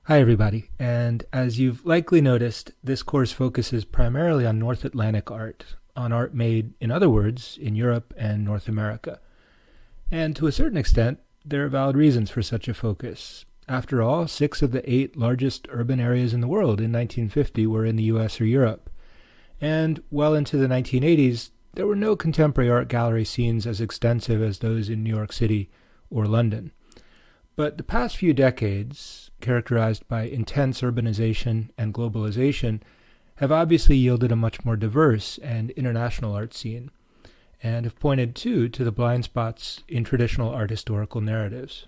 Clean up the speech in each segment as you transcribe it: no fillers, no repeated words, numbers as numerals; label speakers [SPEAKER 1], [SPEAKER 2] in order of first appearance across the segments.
[SPEAKER 1] Hi, everybody. And as you've likely noticed, this course focuses primarily on North Atlantic art, on art made, in other words, in Europe and North America. And to a certain extent, there are valid reasons for such a focus. After all, 6 of the 8 largest urban areas in the world in 1950 were in the US or Europe. And well into the 1980s, there were no contemporary art gallery scenes as extensive as those in New York City or London. But the past few decades, characterized by intense urbanization and globalization, have obviously yielded a much more diverse and international art scene, and have pointed too to the blind spots in traditional art historical narratives.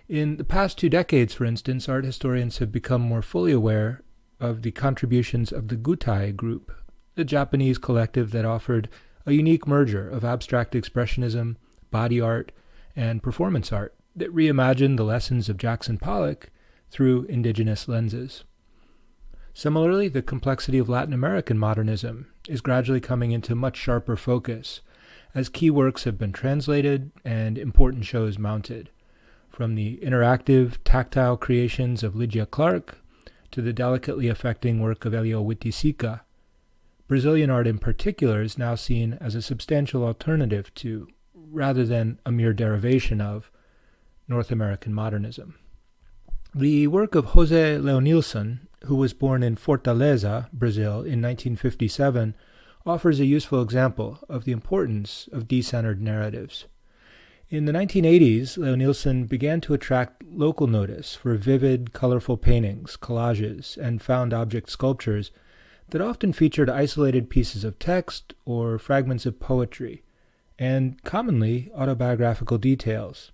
[SPEAKER 1] In the past 2 decades, for instance, art historians have become more fully aware of the contributions of the Gutai group, the Japanese collective that offered a unique merger of abstract expressionism, body art, and performance art that reimagined the lessons of Jackson Pollock through indigenous lenses. Similarly, the complexity of Latin American modernism is gradually coming into much sharper focus as key works have been translated and important shows mounted, from the interactive, tactile creations of Lydia Clark to the delicately affecting work of Elio Wittisica. Brazilian art in particular is now seen as a substantial alternative to, rather than a mere derivation of, North American modernism. The work of José Leonilson, who was born in Fortaleza, Brazil, in 1957, offers a useful example of the importance of decentered narratives. In the 1980s, Leonilson began to attract local notice for vivid, colorful paintings, collages, and found object sculptures that often featured isolated pieces of text or fragments of poetry, and commonly autobiographical details.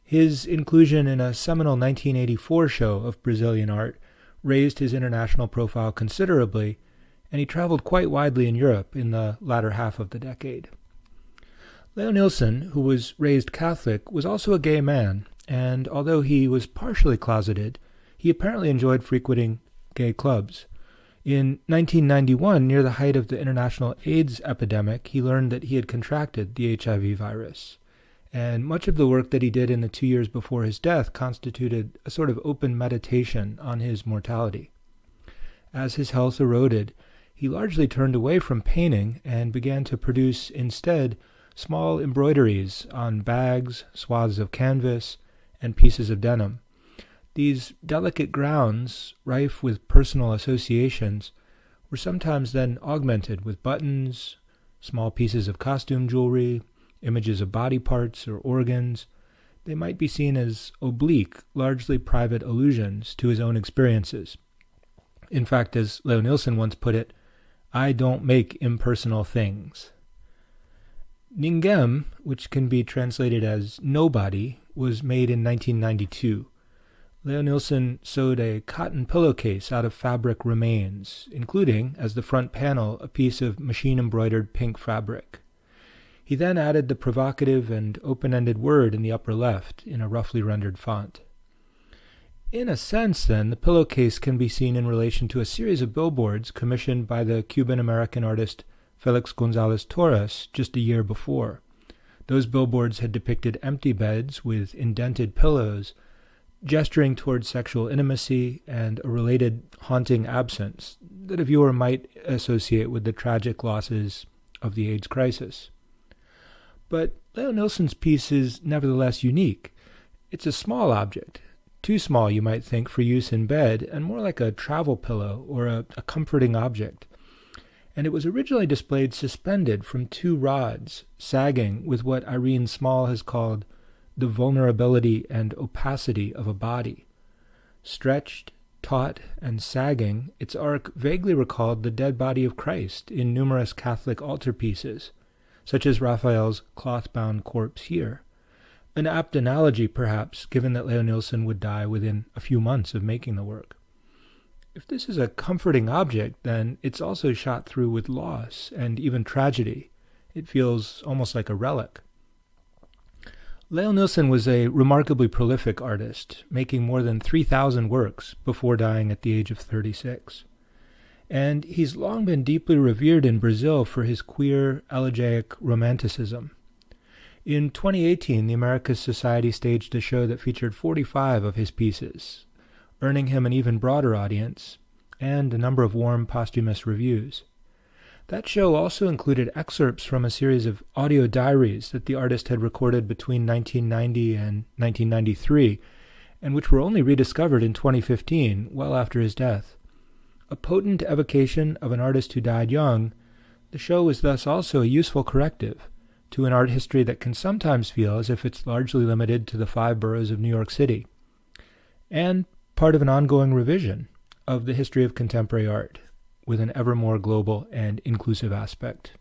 [SPEAKER 1] His inclusion in a seminal 1984 show of Brazilian art raised his international profile considerably, and he traveled quite widely in Europe in the latter half of the decade. Leonilson, who was raised Catholic, was also a gay man, and although he was partially closeted, he apparently enjoyed frequenting gay clubs. In 1991, near the height of the international AIDS epidemic, he learned that he had contracted the HIV virus. And much of the work that he did in the 2 years before his death constituted a sort of open meditation on his mortality. As his health eroded, he largely turned away from painting and began to produce instead small embroideries on bags, swaths of canvas, and pieces of denim. These delicate grounds, rife with personal associations, were sometimes then augmented with buttons, small pieces of costume jewelry, images of body parts or organs. They might be seen as oblique, largely private allusions to his own experiences. In fact, as Leonilson once put it, "I don't make impersonal things." Ninguem, which can be translated as nobody, was made in 1992. Leonilson sewed a cotton pillowcase out of fabric remains, including, as the front panel, a piece of machine-embroidered pink fabric. He then added the provocative and open-ended word in the upper left in a roughly rendered font. In a sense, then, the pillowcase can be seen in relation to a series of billboards commissioned by the Cuban-American artist Felix Gonzalez Torres just a year before. Those billboards had depicted empty beds with indented pillows, gesturing towards sexual intimacy and a related haunting absence that a viewer might associate with the tragic losses of the AIDS crisis. But Leonilson's piece is nevertheless unique. It's a small object, too small, you might think, for use in bed, and more like a travel pillow or a comforting object. And it was originally displayed suspended from 2 rods, sagging with what Irene Small has called the vulnerability and opacity of a body. Stretched, taut, and sagging, its arc vaguely recalled the dead body of Christ in numerous Catholic altarpieces, such as Raphael's cloth-bound corpse here. An apt analogy, perhaps, given that Leonilson would die within a few months of making the work. If this is a comforting object, then it's also shot through with loss and even tragedy. It feels almost like a relic. Leonilson was a remarkably prolific artist, making more than 3,000 works before dying at the age of 36. And he's long been deeply revered in Brazil for his queer, elegiac romanticism. In 2018, the Americas Society staged a show that featured 45 of his pieces, earning him an even broader audience, and a number of warm posthumous reviews. That show also included excerpts from a series of audio diaries that the artist had recorded between 1990 and 1993, and which were only rediscovered in 2015, well after his death. A potent evocation of an artist who died young, the show was thus also a useful corrective to an art history that can sometimes feel as if it's largely limited to the 5 boroughs of New York City, and part of an ongoing revision of the history of contemporary art with an ever more global and inclusive aspect.